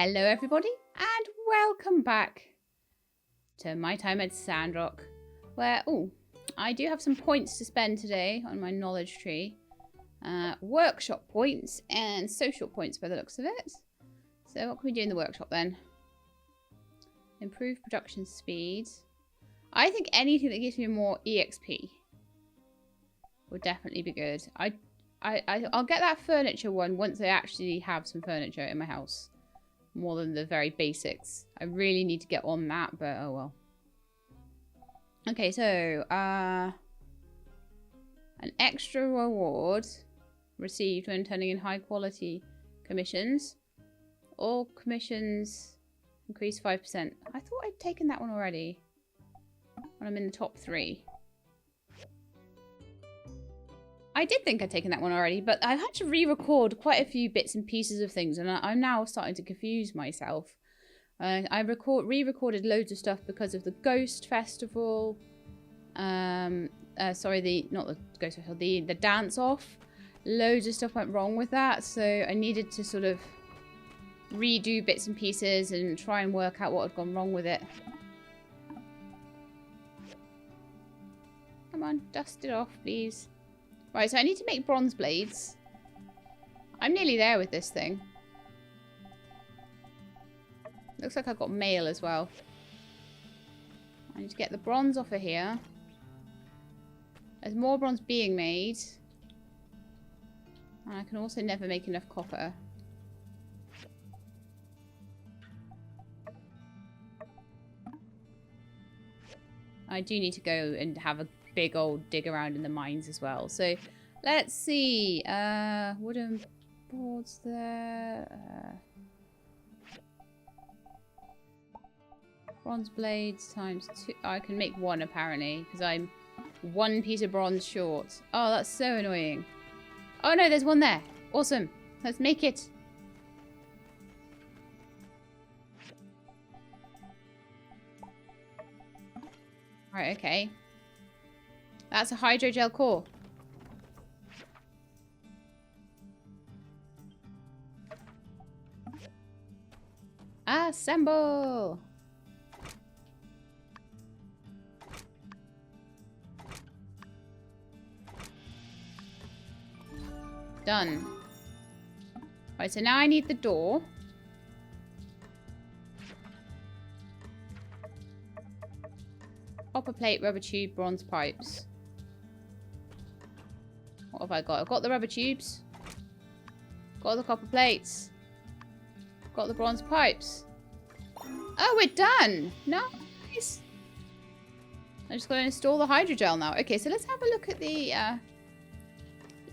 Hello everybody and welcome back to my time at Sandrock, where, I do have some points to spend today on my knowledge tree. Workshop points and social points by the looks of it. So what can we do in the workshop then? Improve production speed. I think anything that gives me more EXP would definitely be good. I'll get that furniture one once I actually have some furniture in my house. More than the very basics. I really need to get on that, but oh well. Okay, so an extra reward received when turning in high quality commissions. All commissions increase 5%. I thought I'd taken that one already when I'm in the top 3. I did think I'd taken that one already, but I've had to re-record quite a few bits and pieces of things, and I'm now starting to confuse myself. I re-recorded loads of stuff because of the Ghost Festival. Sorry, not the Ghost Festival, the dance-off. Loads of stuff went wrong with that, so I needed to sort of redo bits and pieces and try and work out what had gone wrong with it. Come on, dust it off, please. Right, so I need to make bronze blades. I'm nearly there with this thing. Looks like I've got mail as well. I need to get the bronze off of here. There's more bronze being made. And I can also never make enough copper. I do need to go and have a big old dig around in the mines as well. So let's see. Wooden boards there. Bronze blades times 2. Oh, I can make 1 apparently because I'm 1 piece of bronze short. Oh, that's so annoying. Oh no, there's 1 there. Awesome. Let's make it. Right, okay. That's a hydrogel core. Assemble! Done. Right, so now I need the door. Copper plate, rubber tube, bronze pipes. What have I got? I've got the rubber tubes. Got the copper plates. Got the bronze pipes. Oh, we're done! Nice! I just got to install the hydrogel now. Okay, so let's have a look at the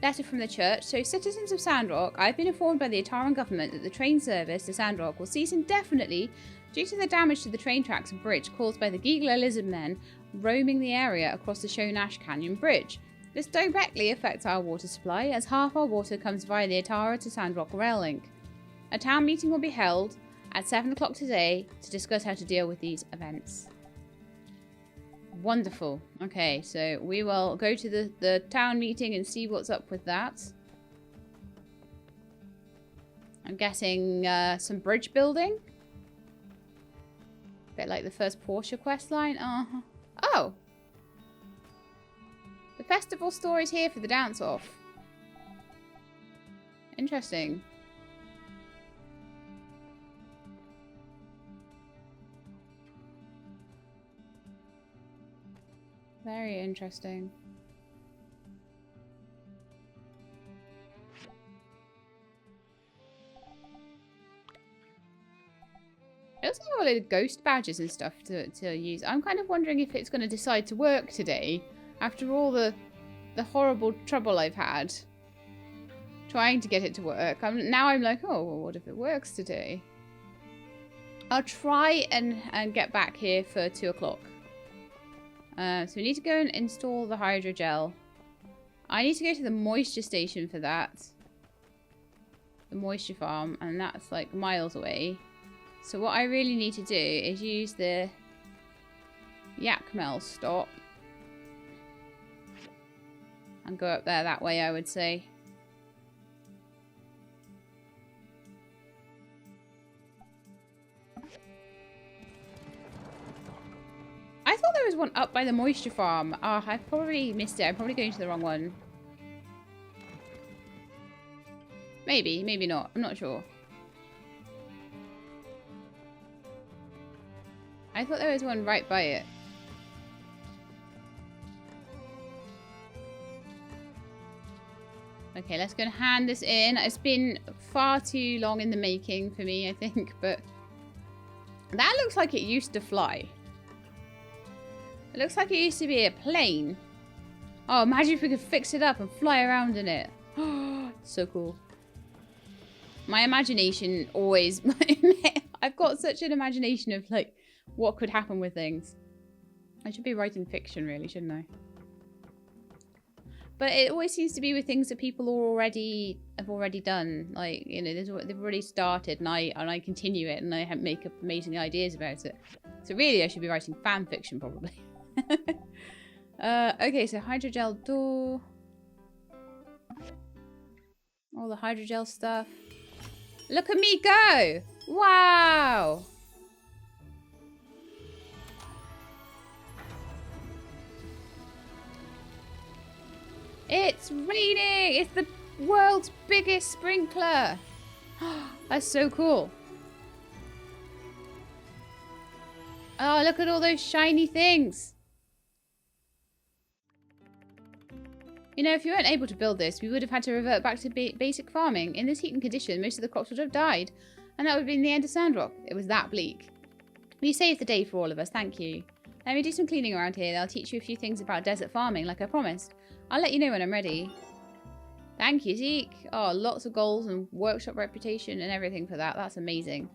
letter from the church. So, citizens of Sandrock, I've been informed by the Ataran government that the train service to Sandrock will cease indefinitely due to the damage to the train tracks and bridge caused by the Giggler lizard men roaming the area across the Shonash Canyon Bridge. This directly affects our water supply, as half our water comes via the Atara to Sandrock rail link. A town meeting will be held at 7 o'clock today to discuss how to deal with these events. Wonderful. Okay, so we will go to the town meeting and see what's up with that. I'm guessing some bridge building. Bit like the first Porsche quest line. Oh! The festival store is here for the dance-off. Interesting. Very interesting. I also have a lot of ghost badges and stuff to use. I'm kind of wondering if it's going to decide to work today. After all the horrible trouble I've had trying to get it to work. Now I'm like, oh, well, what if it works today? I'll try and get back here for 2 o'clock. So we need to go and install the hydrogel. I need to go to the moisture station for that. The moisture farm. And that's like miles away. So what I really need to do is use the Yakmel stop. And go up there that way, I would say. was one up by the moisture farm. Oh, I probably missed it. I'm probably going to the wrong one. Maybe, maybe not. I'm not sure. I thought there was one right by it. Okay, let's go and hand this in. It's been far too long in the making for me, I think, but that looks like it used to fly. It looks like it used to be a plane. Oh, imagine if we could fix it up and fly around in it. Oh, so cool. My imagination always... I've got such an imagination of, like, what could happen with things. I should be writing fiction, really, shouldn't I? But it always seems to be with things that people have already done. Like, you know, they've already started, and I continue it, and I make up amazing ideas about it. So really, I should be writing fan fiction, probably. Okay, so hydrogel door. All the hydrogel stuff. Look at me go! Wow! It's raining! It's the world's biggest sprinkler! That's so cool. Oh, look at all those shiny things! You know, if you weren't able to build this, we would have had to revert back to basic farming. In this heat and condition, most of the crops would have died. And that would have been the end of Sandrock. It was that bleak. You saved the day for all of us, thank you. Let me do some cleaning around here. I'll teach you a few things about desert farming, like I promised. I'll let you know when I'm ready. Thank you, Zeke. Oh, lots of goals and workshop reputation and everything for that. That's amazing.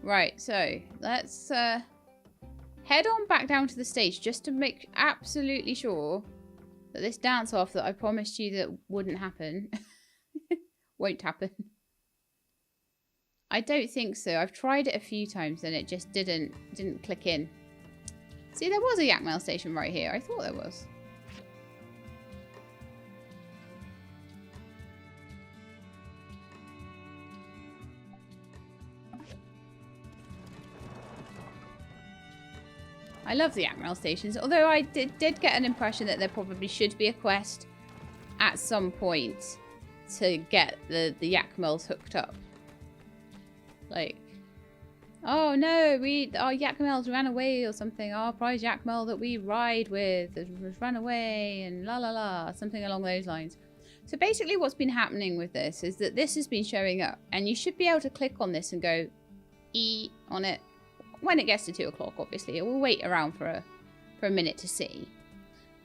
Right, so let's head on back down to the stage just to make absolutely sure that this dance-off that I promised you that wouldn't happen won't happen. I don't think so. I've tried it a few times and it just didn't click in. See, there was a yak mail station right here. I thought there was. I love the yak mail stations, although I did get an impression that there probably should be a quest at some point to get the yak mails hooked up. Like, oh no, our yak mails ran away or something. Our prize yak mail that we ride with has run away and la la la, something along those lines. So basically what's been happening with this is that this has been showing up and you should be able to click on this and go E on it when it gets to 2 o'clock, obviously. It will wait around for a minute to see.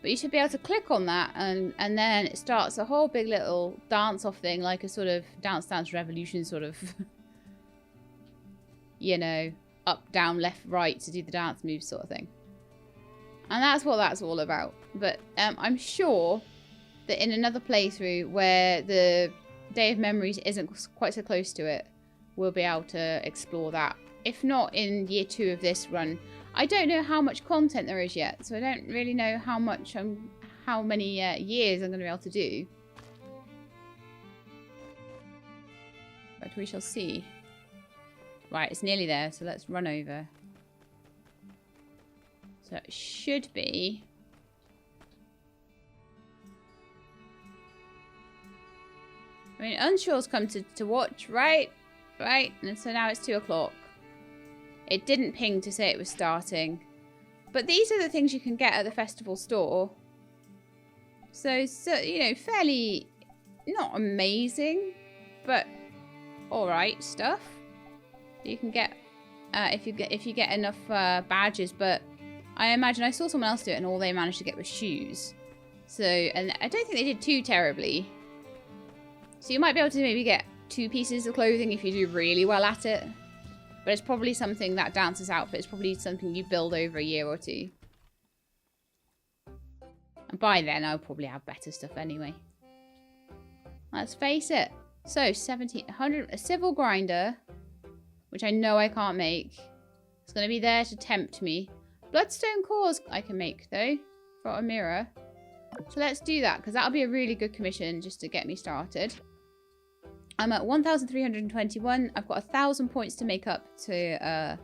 But you should be able to click on that and then it starts a whole big little dance-off thing, like a sort of Dance Dance Revolution sort of, you know, up, down, left, right to do the dance moves sort of thing. And that's what that's all about. But I'm sure that in another playthrough where the Day of Memories isn't quite so close to it, we'll be able to explore that. If not in year 2 of this run. I don't know how much content there is yet, so I don't really know how many years I'm going to be able to do. But we shall see. Right, it's nearly there, so let's run over. So it should be... I mean, Unshore's come to watch, right? Right, and so now it's 2 o'clock. It didn't ping to say it was starting. But these are the things you can get at the festival store. So you know, fairly not amazing, but alright stuff. You can get if you get enough badges, but I imagine I saw someone else do it and all they managed to get was shoes. So, and I don't think they did too terribly. So you might be able to maybe get 2 pieces of clothing if you do really well at it. But it's probably something, that dancer's outfit is probably something you build over a year or 2. And by then, I'll probably have better stuff anyway. Let's face it. So, 1700, a civil grinder, which I know I can't make. It's going to be there to tempt me. Bloodstone cores I can make, though, for a mirror. So let's do that, because that'll be a really good commission just to get me started. I'm at 1,321. I've got 1,000 points to make up to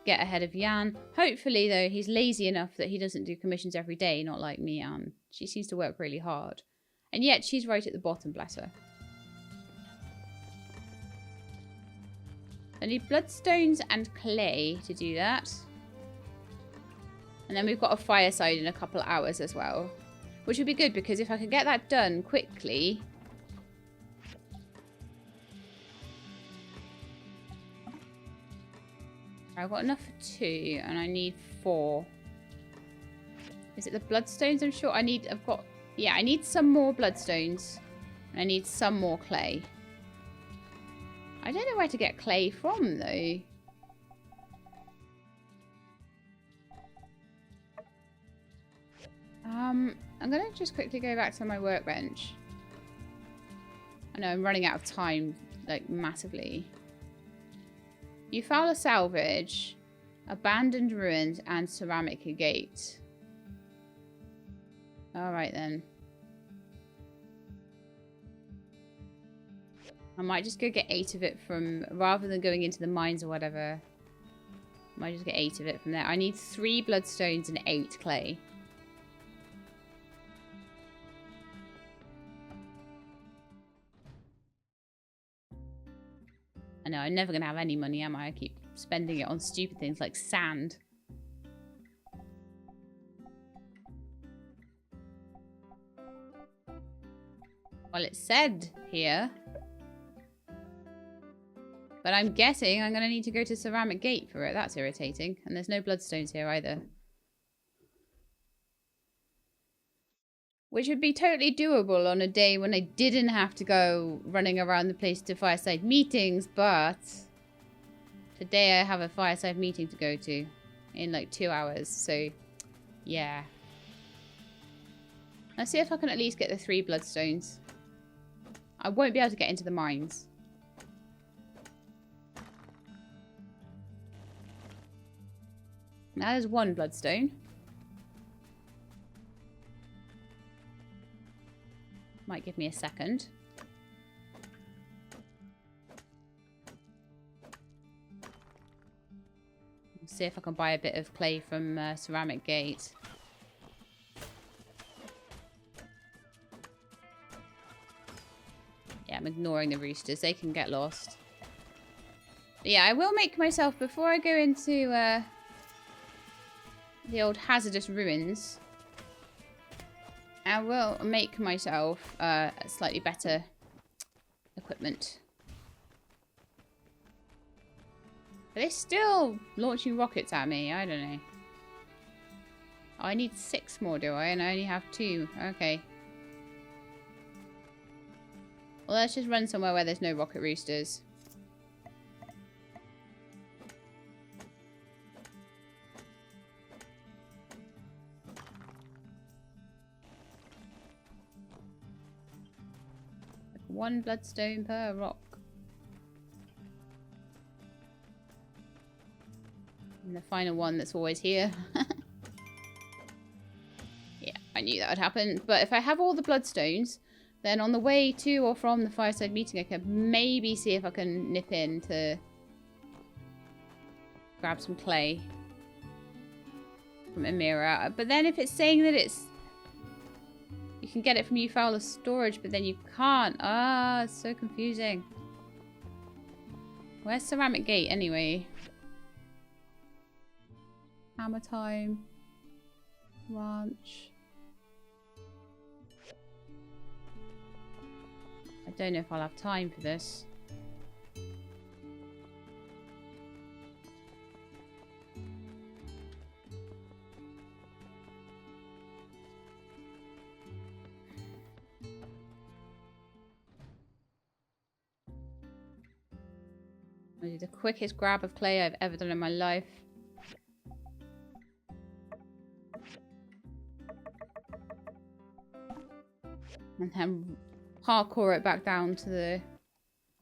get ahead of Jan. Hopefully, though, he's lazy enough that he doesn't do commissions every day, not like me, Jan. She seems to work really hard. And yet, she's right at the bottom, bless her. I need bloodstones and clay to do that. And then we've got a fireside in a couple of hours as well. Which would be good, because if I can get that done quickly... I've got enough for 2, and I need 4. Is it the bloodstones? I'm sure I need... Yeah, I need some more bloodstones. And I need some more clay. I don't know where to get clay from, though. I'm going to just quickly go back to my workbench. I know I'm running out of time, like, massively. Eufaula Salvage, Abandoned Ruins, and Ceramic Gate. Alright then. I might just go get 8 of it from, rather than going into the mines or whatever. I might just get 8 of it from there. I need 3 bloodstones and 8 clay. I know, I'm never going to have any money, am I? I keep spending it on stupid things like sand. Well, it said here. But I'm guessing I'm going to need to go to Ceramic Gate for it. That's irritating. And there's no bloodstones here either. Which would be totally doable on a day when I didn't have to go running around the place to fireside meetings, but today I have a fireside meeting to go to in like 2 hours, so yeah. Let's see if I can at least get the 3 bloodstones. I won't be able to get into the mines. Now there's 1 bloodstone. Might give me a second. Let's see if I can buy a bit of clay from Ceramic Gate. Yeah, I'm ignoring the roosters. They can get lost. But yeah, I will make myself, before I go into the old hazardous ruins, I will make myself slightly better equipment. Are they still launching rockets at me? I don't know. Oh, I need 6 more, do I? And I only have 2. Okay. Well, let's just run somewhere where there's no rocket roosters. One bloodstone per rock. And the final one that's always here. Yeah, I knew that would happen. But if I have all the bloodstones, then on the way to or from the fireside meeting, I can maybe see if I can nip in to grab some clay from Amira. But then if it's saying that it's... You can get it from Eufaula storage, but then you can't. Ah, it's so confusing. Where's Ceramic Gate anyway? Hammer time. Ranch. I don't know if I'll have time for this. I did the quickest grab of clay I've ever done in my life. And then parkour it back down to the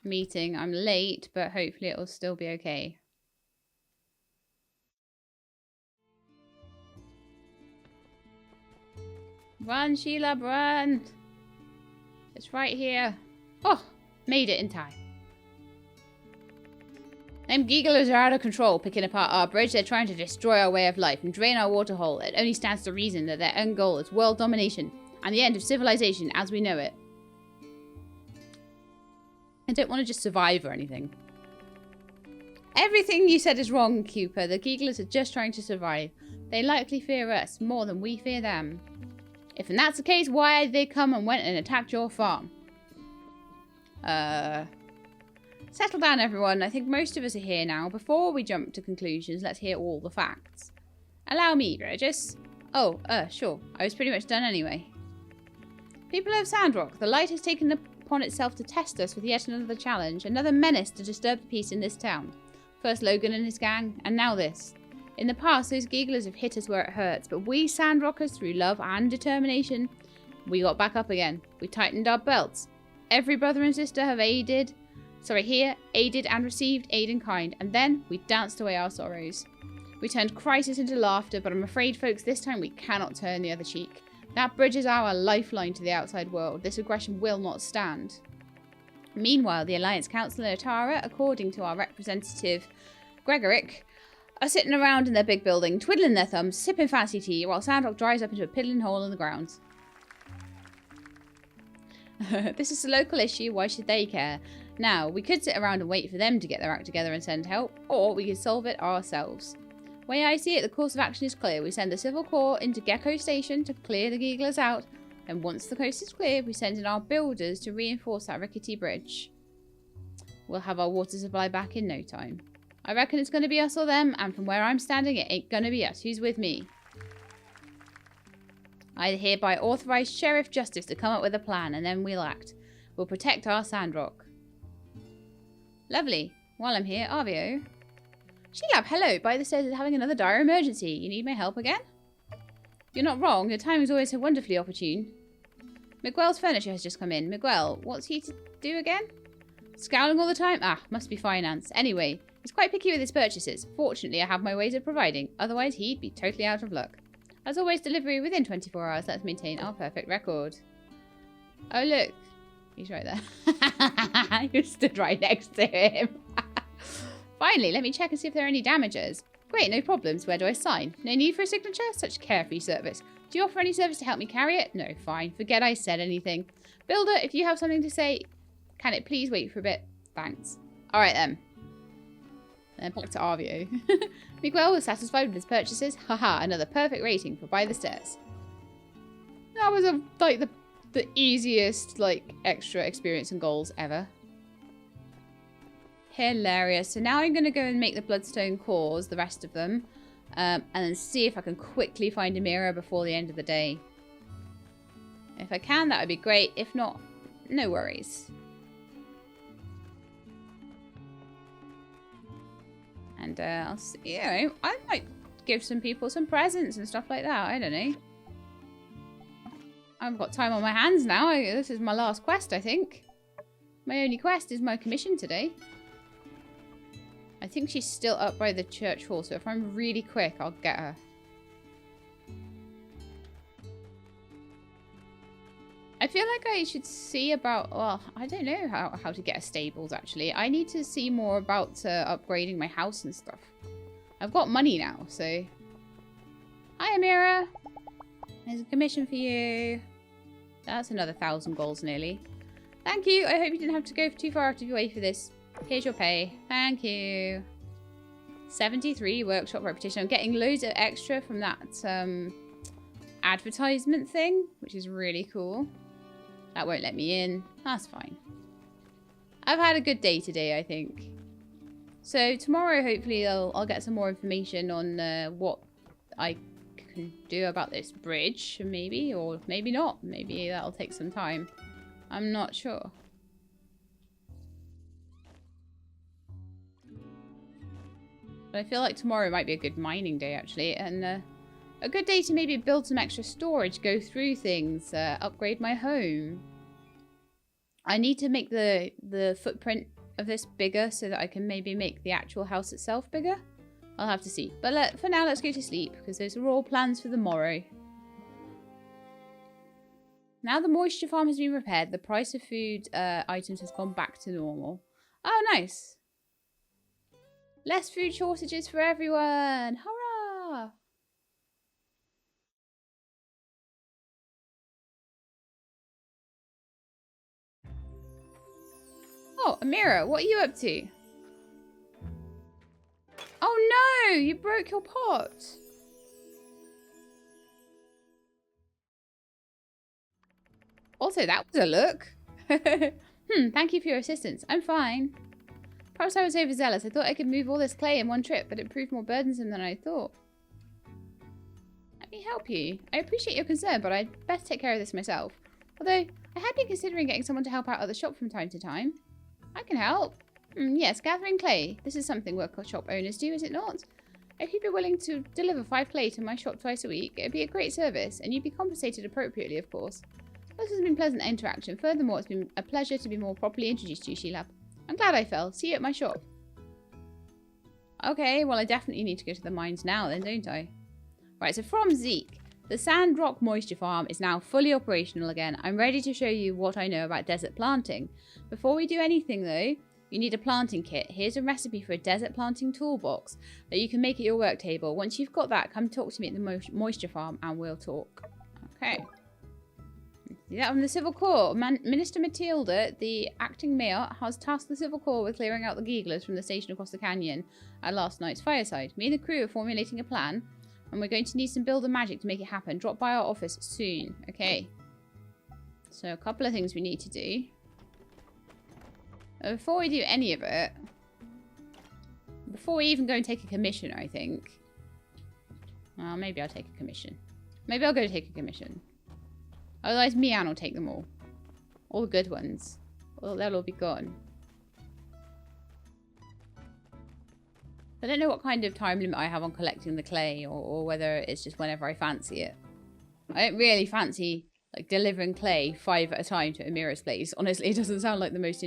meeting. I'm late, but hopefully it'll still be okay. Run, Sheila, run! It's right here. Oh, made it in time. Them gigglers are out of control, picking apart our bridge. They're trying to destroy our way of life and drain our water hole. It only stands to reason that their end goal is world domination and the end of civilization as we know it. I don't want to just survive or anything. Everything you said is wrong, Cooper. The gigglers are just trying to survive. They likely fear us more than we fear them. If that's the case, why did they come and went and attacked your farm? Settle down, everyone. I think most of us are here now. Before we jump to conclusions, let's hear all the facts. Allow me, Regis. Oh, sure. I was pretty much done anyway. People of Sandrock, the light has taken upon itself to test us with yet another challenge, another menace to disturb the peace in this town. First Logan and his gang, and now this. In the past, those gigglers have hit us where it hurts, but we Sandrockers, through love and determination, we got back up again. We tightened our belts. Every brother and sister have aided and received aid in kind, and then we danced away our sorrows. We turned crisis into laughter, but I'm afraid, folks, this time we cannot turn the other cheek. That bridge is our lifeline to the outside world. This aggression will not stand. Meanwhile, the Alliance Council and Atara, according to our representative, Gregoric, are sitting around in their big building, twiddling their thumbs, sipping fancy tea, while Sandrock dries up into a piddling hole in the ground. This is a local issue, why should they care? Now, we could sit around and wait for them to get their act together and send help, or we could solve it ourselves. The way I see it, the course of action is clear. We send the Civil Corps into Gecko Station to clear the gigglers out, and once the coast is clear, we send in our builders to reinforce that rickety bridge. We'll have our water supply back in no time. I reckon it's going to be us or them, and from where I'm standing, it ain't going to be us. Who's with me? I hereby authorise Sheriff Justice to come up with a plan, and then we'll act. We'll protect our Sandrock. Lovely. While I'm here, Arvio. Sheilab, hello. By the stairs is having another dire emergency. You need my help again? You're not wrong. Your timing is always so wonderfully opportune. Miguel's furniture has just come in. Miguel, what's he to do again? Scowling all the time? Ah, must be finance. Anyway, he's quite picky with his purchases. Fortunately, I have my ways of providing. Otherwise, he'd be totally out of luck. As always, delivery within 24 hours. Let's maintain our perfect record. Oh, look. He's right there. You stood right next to him. Finally, let me check and see if there are any damages. Great, no problems. Where do I sign? No need for a signature? Such carefree service. Do you offer any service to help me carry it? No, fine. Forget I said anything. Builder, if you have something to say, can it please wait for a bit? Thanks. Alright then. And back to Arvio. Miguel was satisfied with his purchases. Haha, another perfect rating for by the stairs. That was the easiest extra experience and goals ever. Hilarious. So now I'm going to go and make the bloodstone cores, the rest of them, and then see if I can quickly find a mirror before the end of the day. If I can, that would be great. If not, no worries. And I'll see, I might give some people some presents and stuff like that. I don't know. I've got time on my hands now. This is my last quest, I think. My only quest is my commission today. I think she's still up by the church hall, so if I'm really quick, I'll get her. I feel like I should see about... Well, I don't know how to get a stables, actually. I need to see more about upgrading my house and stuff. I've got money now, so... Hi, Amira. There's a commission for you. That's another 1,000 goals, nearly. Thank you. I hope you didn't have to go too far out of your way for this. Here's your pay. Thank you. 73 workshop reputation. I'm getting loads of extra from that advertisement thing, which is really cool. That won't let me in. That's fine. I've had a good day today, I think. So tomorrow, hopefully, I'll get some more information on what I can do about this bridge, maybe, or maybe not. Maybe that'll take some time. I'm not sure. But I feel like tomorrow might be a good mining day, actually. And a good day to maybe build some extra storage, go through things, upgrade my home. I need to make the footprint of this bigger so that I can maybe make the actual house itself bigger. I'll have to see. But for now, let's go to sleep, because those are all plans for the morrow. Now the moisture farm has been repaired, the price of food items has gone back to normal. Oh, nice. Less food shortages for everyone. Hurrah! Oh, Amira, what are you up to? Oh no, you broke your pot. Also, that was a look. Thank you for your assistance. I'm fine. Perhaps I was overzealous. I thought I could move all this clay in one trip, but it proved more burdensome than I thought. Let me help you. I appreciate your concern, but I'd best take care of this myself. Although, I had been considering getting someone to help out at the shop from time to time. I can help. Yes, gathering clay. This is something workshop owners do, is it not? If you'd be willing to deliver 5 clay to my shop twice a week, it'd be a great service, and you'd be compensated appropriately, of course. This has been pleasant interaction. Furthermore, it's been a pleasure to be more properly introduced to you, Sheila. I'm glad I fell. See you at my shop. Okay, well, I definitely need to go to the mines now then, don't I? Right, so from Zeke. The Sandrock moisture farm is now fully operational again. I'm ready to show you what I know about desert planting. Before we do anything, though, you need a planting kit. Here's a recipe for a desert planting toolbox that you can make at your work table. Once you've got that, come talk to me at the moisture farm and we'll talk. Okay. See that from the Civil Corps. Minister Matilda, the acting mayor, has tasked the Civil Corps with clearing out the gigglers from the station across the canyon at last night's fireside. Me and the crew are formulating a plan, and we're going to need some builder magic to make it happen. Drop by our office soon. Okay. So a couple of things we need to do. Before we do any of it, before we even go and take a commission, I think. Well, maybe I'll take a commission. Maybe I'll go take a commission. Otherwise, Mian will take them all. All the good ones. Well, they'll all be gone. I don't know what kind of time limit I have on collecting the clay, or whether it's just whenever I fancy it. I don't really fancy, like, delivering clay 5 at a time to Amira's place. Honestly, it doesn't sound like the most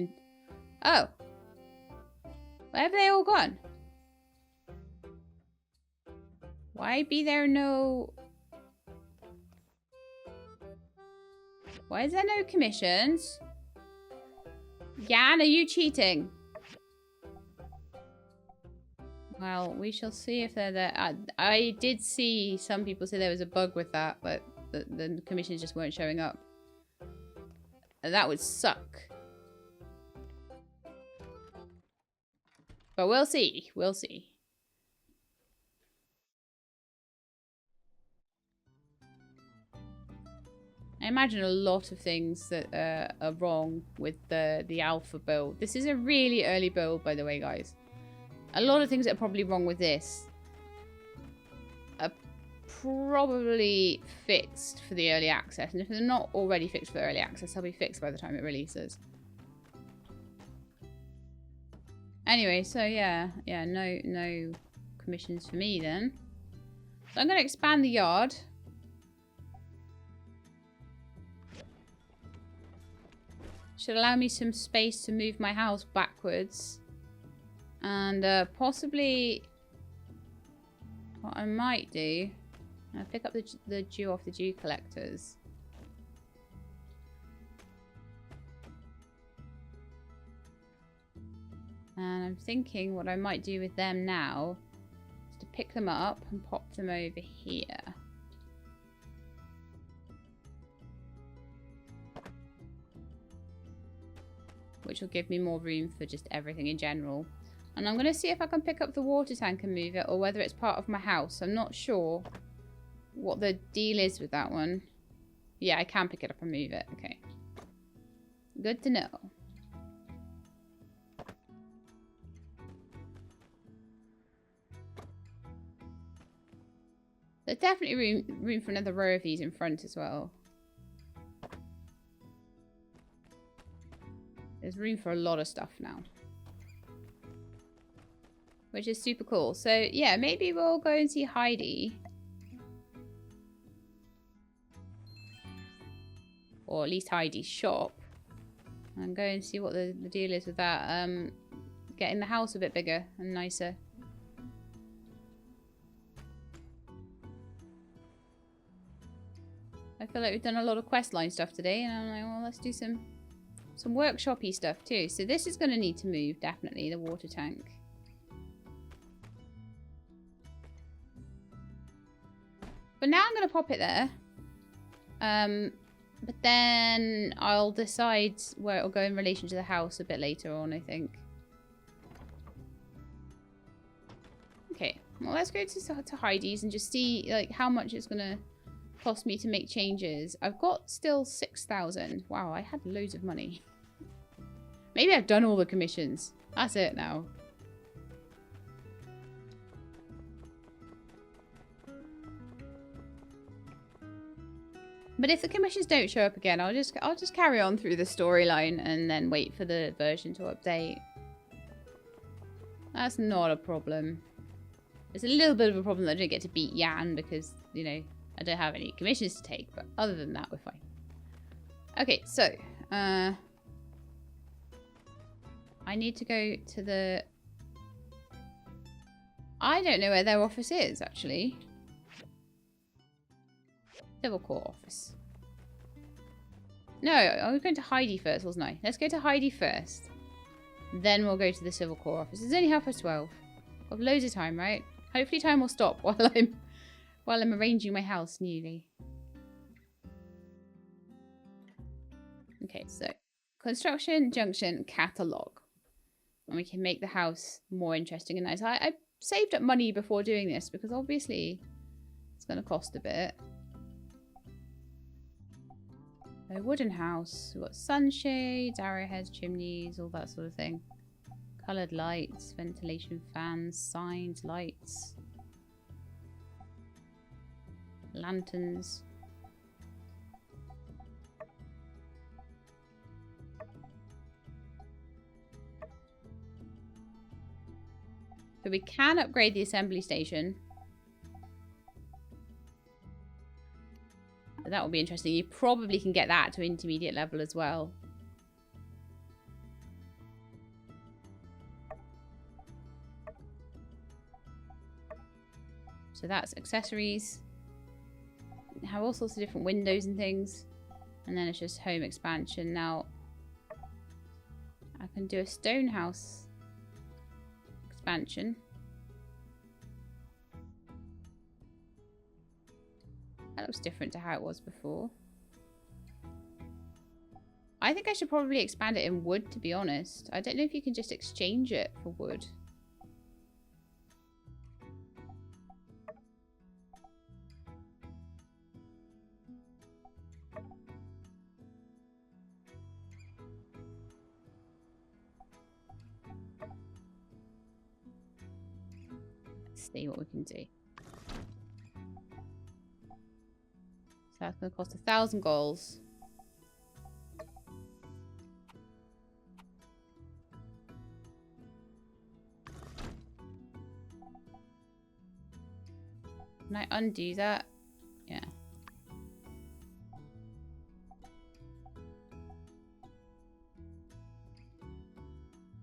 Oh. Where have they all gone? Why be there no... Why is there no commissions? Jan, are you cheating? Well, we shall see if they're there. I did see some people say there was a bug with that, but the commissions just weren't showing up. That would suck. But we'll see. We'll see. I imagine a lot of things that are wrong with the alpha build. This is a really early build, by the way, guys. A lot of things that are probably wrong with this are probably fixed for the early access. And if they're not already fixed for the early access, they'll be fixed by the time it releases. Anyway, so yeah, no commissions for me then. So I'm going to expand the yard. Should allow me some space to move my house backwards. And possibly what I might do, I'll pick up the dew off the dew collectors. And I'm thinking what I might do with them now is to pick them up and pop them over here. Which will give me more room for just everything in general. And I'm going to see if I can pick up the water tank and move it, or whether it's part of my house. I'm not sure what the deal is with that one. Yeah, I can pick it up and move it. Okay. Good to know. There's definitely room for another row of these in front as well. There's room for a lot of stuff now. Which is super cool. So, yeah, maybe we'll go and see Heidi. Or at least Heidi's shop. And go and see what the deal is with that. Getting the house a bit bigger and nicer. I feel like we've done a lot of questline stuff today. And I'm like, well, let's do some workshop-y stuff too. So this is going to need to move, definitely, the water tank. For now, I'm going to pop it there. But then I'll decide where it'll go in relation to the house a bit later on, I think. Okay, well, let's go to Heidi's and just see like how much it's going to cost me to make changes. I've got still 6,000. Wow, I had loads of money. Maybe I've done all the commissions. That's it now. But if the commissions don't show up again, I'll just carry on through the storyline and then wait for the version to update. That's not a problem. It's a little bit of a problem that I don't get to beat Jan because, you know, I don't have any commissions to take. But other than that, we're fine. Okay, so I need to go to the... I don't know where their office is, actually. Civil Court office. No, I was going to Heidi first, wasn't I? Let's go to Heidi first. Then we'll go to the Civil Court office. It's only 12:30. I've loads of time, right? Hopefully time will stop while I'm arranging my house newly. Okay, so construction, junction, catalogue. And we can make the house more interesting and nice. I saved up money before doing this because obviously it's going to cost a bit. A wooden house. We've got sunshades, arrowheads, chimneys, all that sort of thing. Coloured lights, ventilation fans, signs, lights. Lanterns. So we can upgrade the assembly station. That will be interesting. You probably can get that to intermediate level as well. So that's accessories. You have all sorts of different windows and things. And then it's just home expansion. Now, I can do a stone house expansion. That looks different to how it was before. I think I should probably expand it in wood, to be honest. I don't know if you can just exchange it for wood. Let's see what we can do. So that's going to cost 1,000 goals. Can I undo that? Yeah.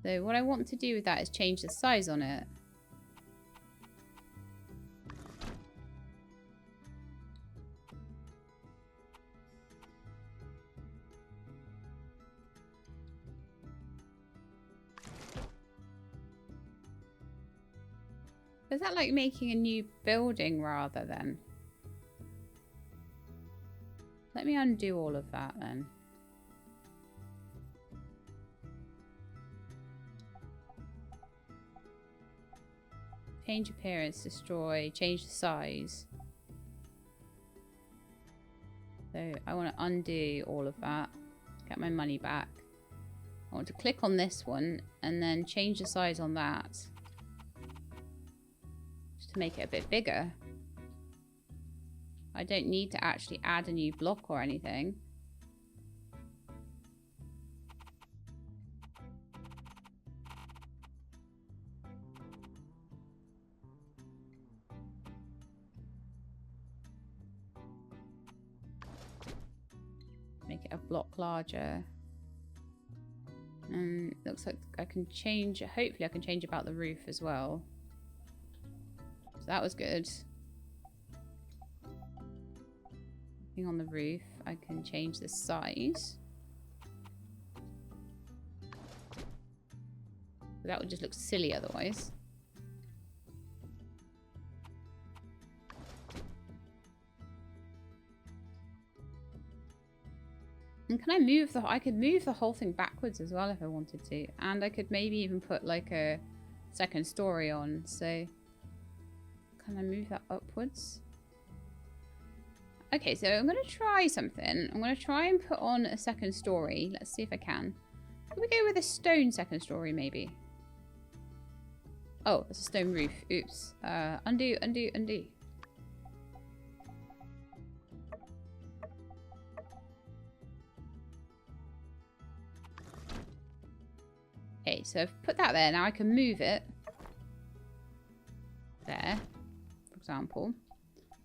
So what I want to do with that is change the size on it. Is that like making a new building rather then? Let me undo all of that then. Change appearance, destroy, change the size. So I want to undo all of that. Get my money back. I want to click on this one and then change the size on that. To make it a bit bigger. I don't need to actually add a new block or anything. Make it a block larger. And looks like I can change, hopefully I can change about the roof as well. So that was good. Thing on the roof, I can change the size. That would just look silly otherwise. And can I move the... I could move the whole thing backwards as well if I wanted to. And I could maybe even put like a second story on. So can I move that upwards? Okay, so I'm going to try something. I'm going to try and put on a second story. Let's see if I can. Can we go with a stone second story, maybe? Oh, it's a stone roof. Oops. Undo, undo, undo. Okay, so I've put that there. Now I can move it. There, for example.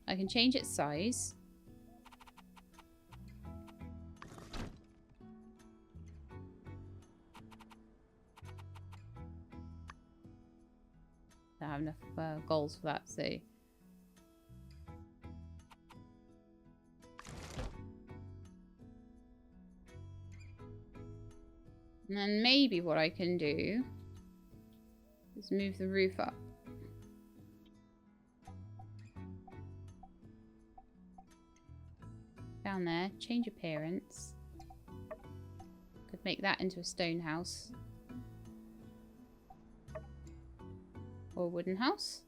I can change its size. I have enough goals for that, so... And then maybe what I can do is move the roof up. Down there, change appearance. Could make that into a stone house. Or a wooden house.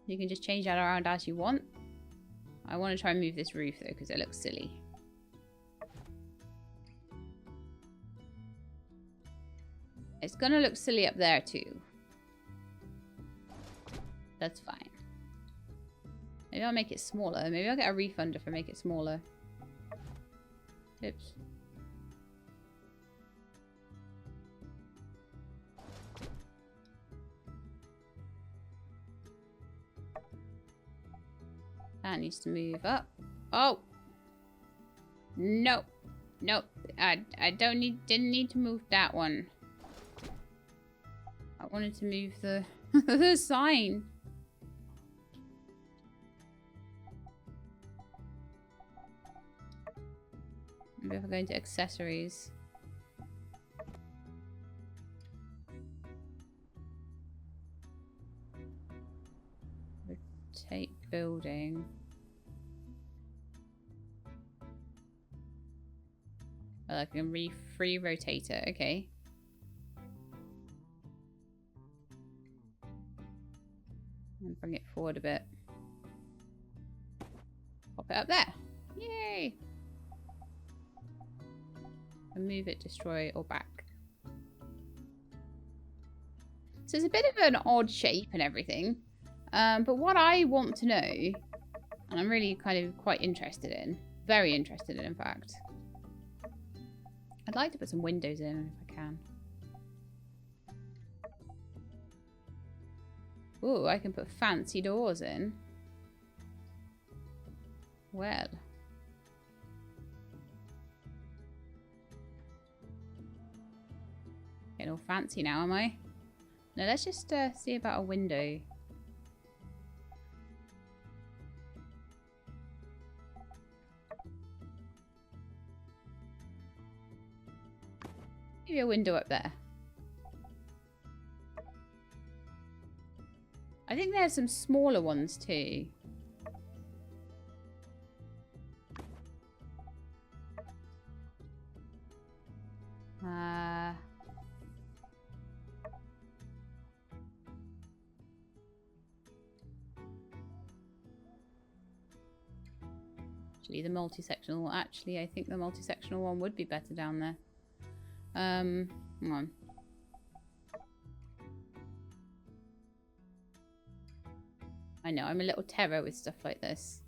You can just change that around as you want. I want to try and move this roof though because it looks silly. It's gonna look silly up there too. That's fine. Maybe I'll make it smaller. Maybe I'll get a refund if I make it smaller. Oops. That needs to move up. Oh! Nope. Nope. I didn't need to move that one. I wanted to move the the sign. Maybe if I go into accessories. Rotate building. Oh, I can free rotate it. Okay. And bring it forward a bit. Pop it up there. Yay! And move it, destroy, or back. So it's a bit of an odd shape and everything. But what I want to know, and I'm really kind of quite interested in, very interested in fact. I'd like to put some windows in if I can. Ooh, I can put fancy doors in. Well. Getting all fancy now, am I? No, let's just see about a window. Maybe a window up there. I think there's some smaller ones too. Actually, the multi-sectional. Actually, I think the multi-sectional one would be better down there. Hang on. I know, I'm a little terror with stuff like this.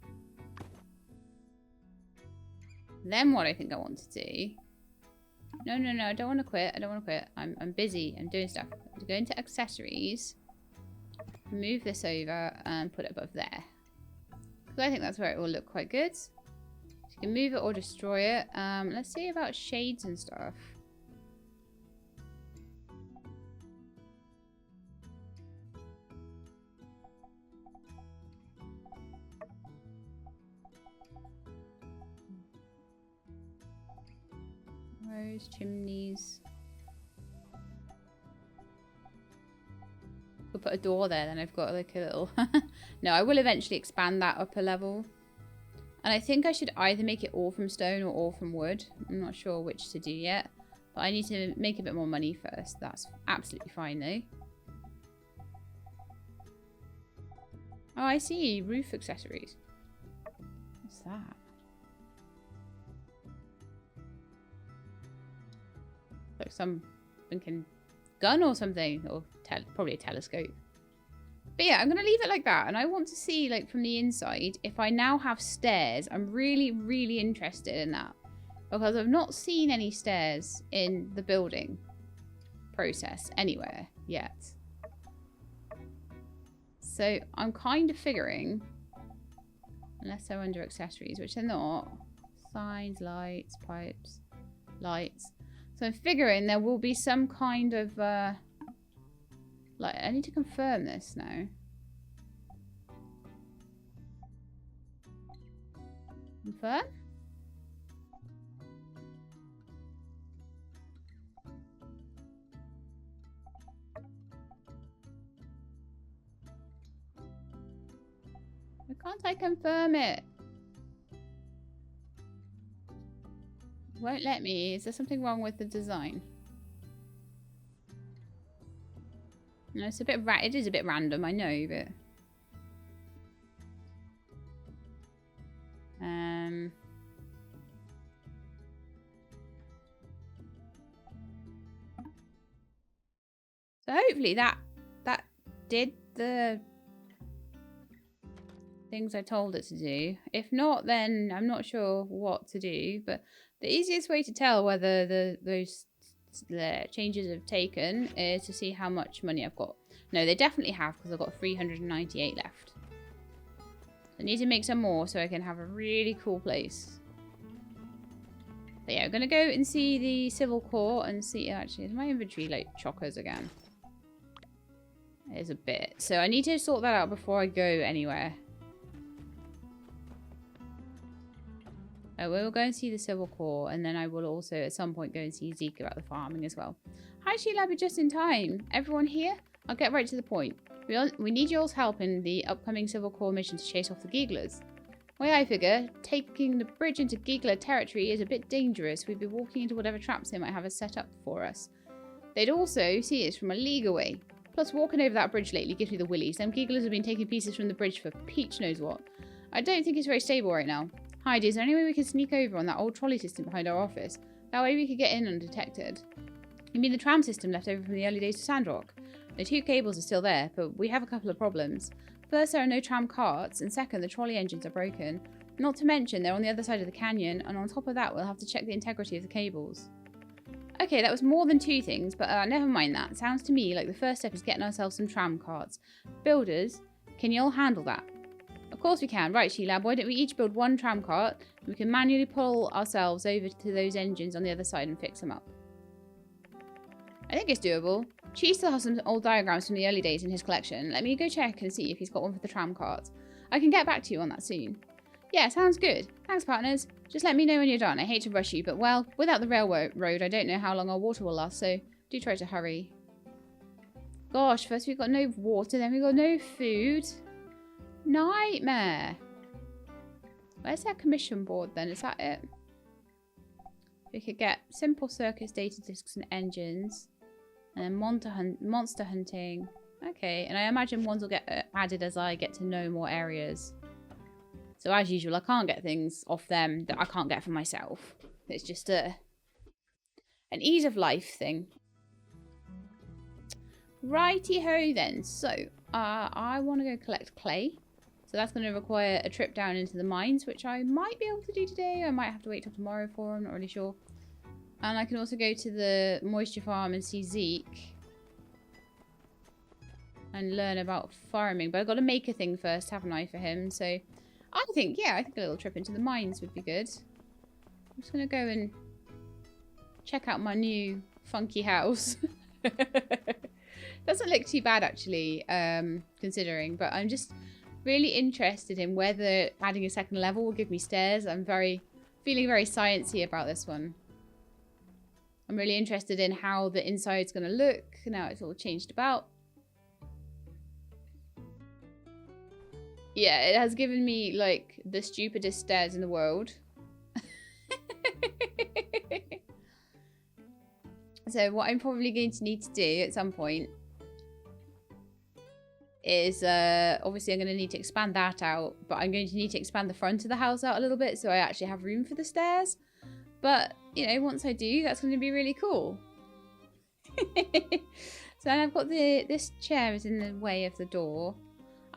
Then what I think I want to do... No, I don't want to quit. I don't want to quit. I'm busy. I'm doing stuff. I'm going to accessories. Move this over and put it above there. Because I think that's where it will look quite good. So you can move it or destroy it. Let's see about shades and stuff. Rose, chimneys. We'll put a door there, then I've got like a little... No, I will eventually expand that up a level. And I think I should either make it all from stone or all from wood. I'm not sure which to do yet. But I need to make a bit more money first. That's absolutely fine though. Oh, I see. Roof accessories. What's that? Like some thinking gun or something. Or probably a telescope. But yeah, I'm going to leave it like that. And I want to see, like, from the inside, if I now have stairs. I'm really, really interested in that. Because I've not seen any stairs in the building process anywhere yet. So I'm kind of figuring, unless they're under accessories, which they're not. Signs, lights, pipes, lights. So I'm figuring there will be some kind of... like, I need to confirm this now. Confirm? Why can't I confirm it? Won't let me. Is there something wrong with the design? No, it's a bit it is a bit random, I know, but so hopefully that did the things I told it to do. If not, then I'm not sure what to do, but the easiest way to tell whether those changes have taken is to see how much money I've got. No, they definitely have, because I've got 398 left. I need to make some more so I can have a really cool place. But yeah, I'm going to go and see the civil court and see... Actually, is my inventory like chockers again? It is a bit. So I need to sort that out before I go anywhere. I will go and see the civil court, and then I will also at some point go and see Zeke about the farming as well. Hi, Sheila, but just in time. Everyone here? I'll get right to the point. We need y'all's help in the upcoming civil court mission to chase off the Geeglers. Way I figure, taking the bridge into Geegler territory is a bit dangerous. We'd be walking into whatever traps they might have set up for us. They'd also see us from a league away. Plus, walking over that bridge lately gives me the willies. Them Geeglers have been taking pieces from the bridge for Peach knows what. I don't think it's very stable right now. Heidi, is there any way we can sneak over on that old trolley system behind our office? That way we could get in undetected. You mean the tram system left over from the early days of Sandrock? The 2 cables are still there, but we have a couple of problems. First, there are no tram carts, and second, the trolley engines are broken. Not to mention, they're on the other side of the canyon, and on top of that, we'll have to check the integrity of the cables. Okay, that was more than 2 things, but never mind that. Sounds to me like the first step is getting ourselves some tram carts. Builders, can you all handle that? Of course we can. Right, Sheila, why don't we each build 1 tram cart, and we can manually pull ourselves over to those engines on the other side and fix them up. I think it's doable. Chi still has some old diagrams from the early days in his collection. Let me go check and see if he's got one for the tram cart. I can get back to you on that soon. Yeah, sounds good. Thanks, partners. Just let me know when you're done. I hate to rush you, but well, without the railroad, I don't know how long our water will last, so do try to hurry. Gosh, first we've got no water, then we've got no food. Nightmare. Where's that commission board then? Is that it? We could get simple circuits, data disks, and engines. And then monster hunting. Okay, and I imagine ones will get added as I get to know more areas. So as usual, I can't get things off them that I can't get for myself. It's just an ease of life thing. Righty-ho then. So, I want to go collect clay. So that's going to require a trip down into the mines, which I might be able to do today. I might have to wait till tomorrow for. I'm not really sure. And I can also go to the moisture farm and see Zeke. And learn about farming. But I've got to make a thing first, haven't I, for him? So I think a little trip into the mines would be good. I'm just going to go and check out my new funky house. Doesn't look too bad, actually, considering. But I'm just really interested in whether adding a second level will give me stairs. I'm feeling very sciencey about this one. I'm really interested in how the inside's going to look. Now it's all changed about. Yeah, it has given me, like, the stupidest stairs in the world. So what I'm probably going to need to do at some point is, obviously I'm going to need to expand that out, but I'm going to need to expand the front of the house out a little bit so I actually have room for the stairs. But, you know, once I do, that's going to be really cool. So I've got this chair is in the way of the door.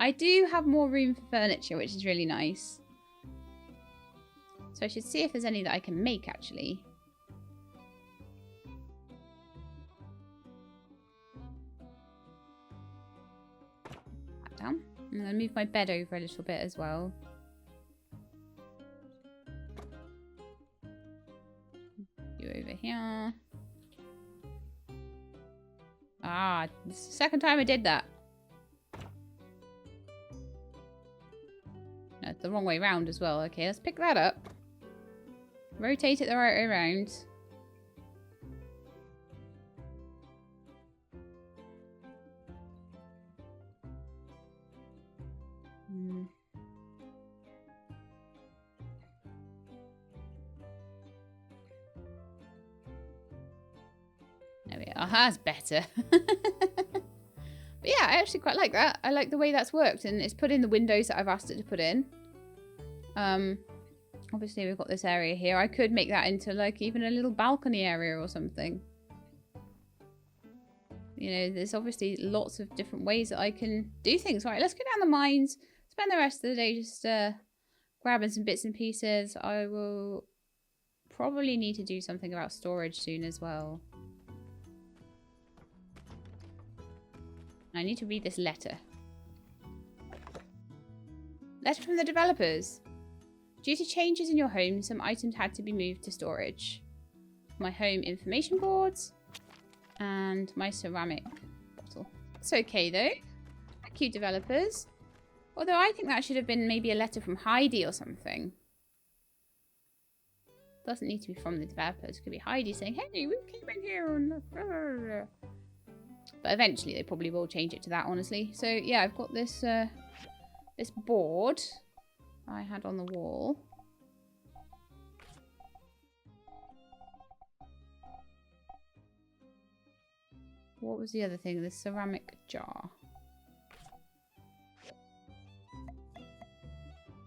I do have more room for furniture, which is really nice. So I should see if there's any that I can make, actually. That down. I'm going to move my bed over a little bit as well. You over here. Ah, this is the second time I did that. No, it's the wrong way around as well. Okay, let's pick that up. Rotate it the right way around. There we are. That's better. But yeah, I actually quite like that. I like the way that's worked, and it's put in the windows that I've asked it to put in. Obviously we've got this area here. I could make that into like even a little balcony area or something. You know, there's obviously lots of different ways that I can do things. All right, let's go down the mines. Spend the rest of the day just grabbing some bits and pieces. I will probably need to do something about storage soon as well. I need to read this letter. Letter from the developers. Due to changes in your home, some items had to be moved to storage. My home information boards and my ceramic bottle. It's okay though. Thank you, developers. Although I think that should have been maybe a letter from Heidi or something. Doesn't need to be from the developers. It could be Heidi saying, "Hey, we came in here and..." But eventually they probably will change it to that, honestly. So yeah, I've got this this board I had on the wall. What was the other thing? The ceramic jar.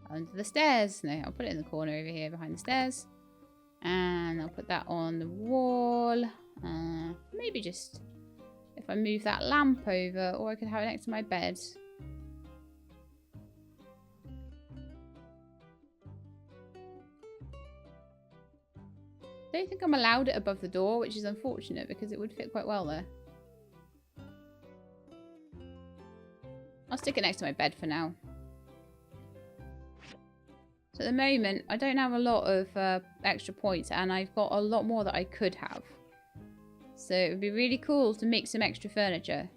Under the stairs. No, I'll put it in the corner over here behind the stairs. And I'll put that on the wall. Maybe just... if I move that lamp over, or I could have it next to my bed. I don't think I'm allowed it above the door, which is unfortunate because it would fit quite well there. I'll stick it next to my bed for now. So at the moment, I don't have a lot of extra points, and I've got a lot more that I could have. So it would be really cool to make some extra furniture.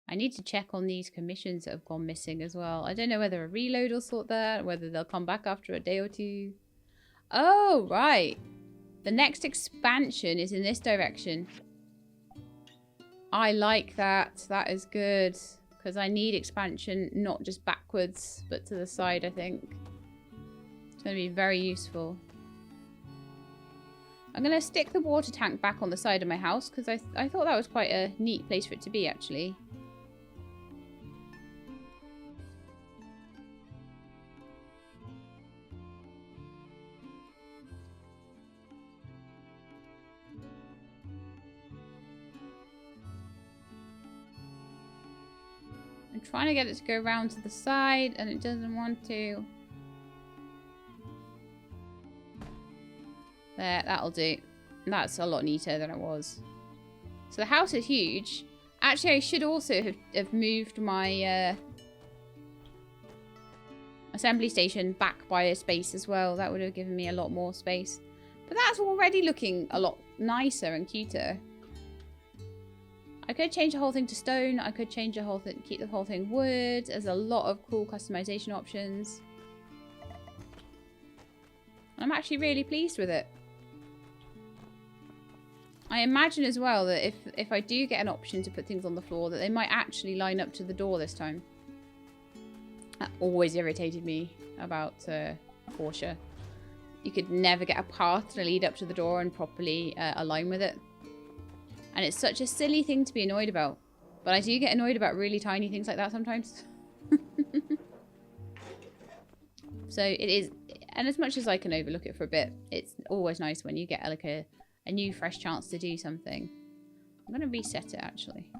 I need to check on these commissions that have gone missing as well. I don't know whether a reload will sort that, whether they'll come back after a day or two. Oh, right. The next expansion is in this direction. I like that. That is good. Because I need expansion, not just backwards, but to the side, I think. It's going to be very useful. I'm going to stick the water tank back on the side of my house because I thought that was quite a neat place for it to be, actually. I'm trying to get it to go around to the side and it doesn't want to. There, that'll do. That's a lot neater than it was. So the house is huge. Actually, I should also have moved my assembly station back by a space as well. That would have given me a lot more space. But that's already looking a lot nicer and cuter. I could change the whole thing to stone. I could change the whole thing, keep the whole thing wood. There's a lot of cool customization options. I'm actually really pleased with it. I imagine as well that if I do get an option to put things on the floor, that they might actually line up to the door this time. That always irritated me about Porsche. You could never get a path to lead up to the door and properly align with it. And it's such a silly thing to be annoyed about. But I do get annoyed about really tiny things like that sometimes. So it is, and as much as I can overlook it for a bit, it's always nice when you get like a new fresh chance to do something. I'm going to reset it actually.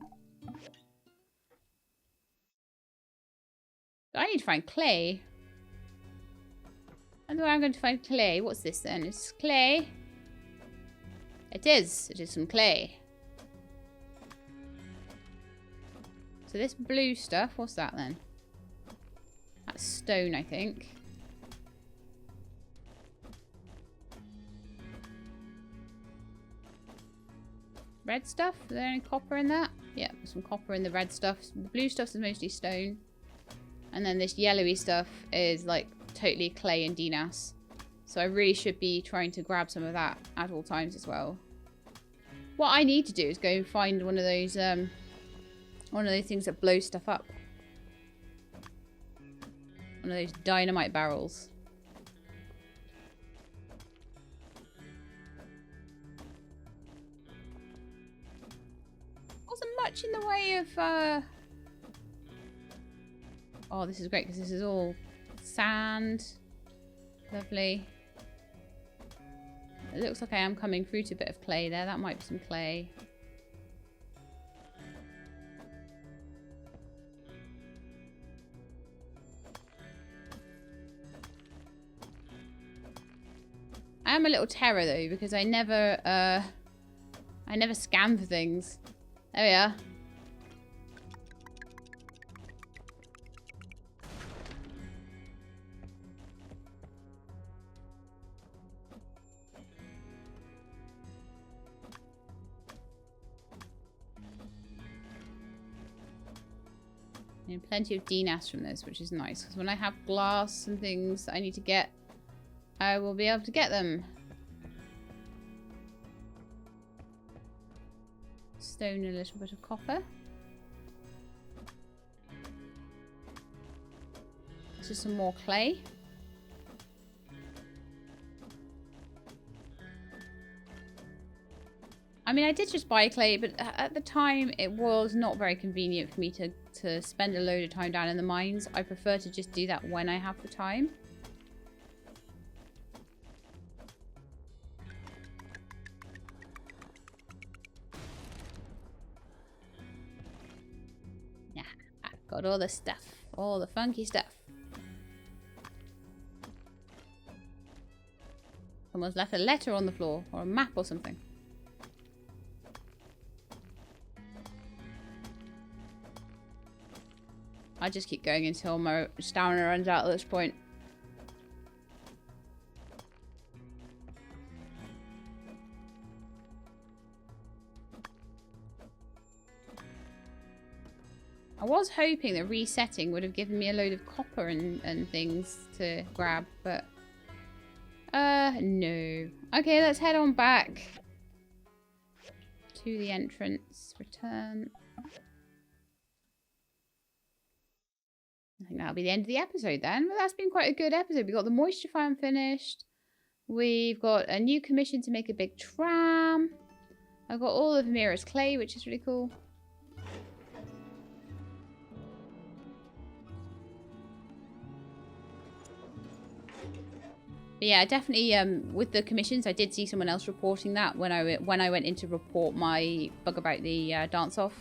I need to find clay. I don't know where I'm going to find clay. What's this then? It's clay. It is. It is some clay. So this blue stuff, what's that then? That's stone, I think. Red stuff? Is there any copper in that? Yeah, there's some copper in the red stuff. The blue stuff is mostly stone. And then this yellowy stuff is like totally clay and DNAS. So I really should be trying to grab some of that at all times as well. What I need to do is go and find one of those things that blow stuff up. One of those dynamite barrels. Wasn't much in the way of oh, this is great because this is all sand. Lovely. It looks like I am coming through to a bit of clay there. That might be some clay. I am a little terror though because I never scan for things. There we are. And plenty of DNAS from this, which is nice. Because when I have glass and things that I need to get, I will be able to get them. Stone and a little bit of copper. This is some more clay. I mean, I did just buy clay, but at the time it was not very convenient for me to spend a load of time down in the mines. I prefer to just do that when I have the time. Yeah, I've got all the stuff, all the funky stuff. Someone's left a letter on the floor, or a map or something. I just keep going until my stamina runs out at this point. I was hoping that resetting would have given me a load of copper and things to grab, but no. Okay, let's head on back to the entrance. Return. I think that'll be the end of the episode then. But that's been quite a good episode. We've got the moisture farm finished. We've got a new commission to make a big tram. I've got all of Mira's clay, which is really cool. But yeah, definitely with the commissions, I did see someone else reporting that when I went in to report my bug about the dance-off.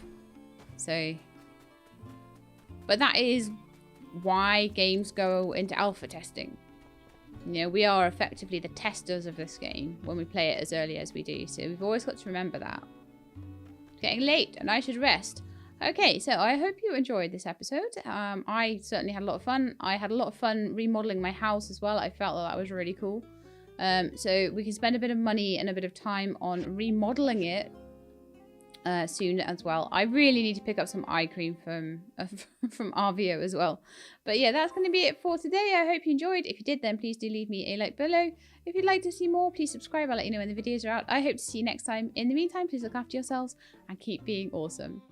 So, but that is why games go into alpha testing. You know, we are effectively the testers of this game when we play it as early as we do. So we've always got to remember that. It's getting late and I should rest. Okay, so I hope you enjoyed this episode. I certainly had a lot of fun. I had a lot of fun remodeling my house as well. I felt that was really cool. So we can spend a bit of money and a bit of time on remodeling it soon as well. I really need to pick up some eye cream from RVO as well. But yeah, that's going to be it for today. I hope you enjoyed. If you did, then please do leave me a like below. If you'd like to see more, please subscribe. I'll let you know when the videos are out. I hope to see you next time. In the meantime, please look after yourselves and keep being awesome.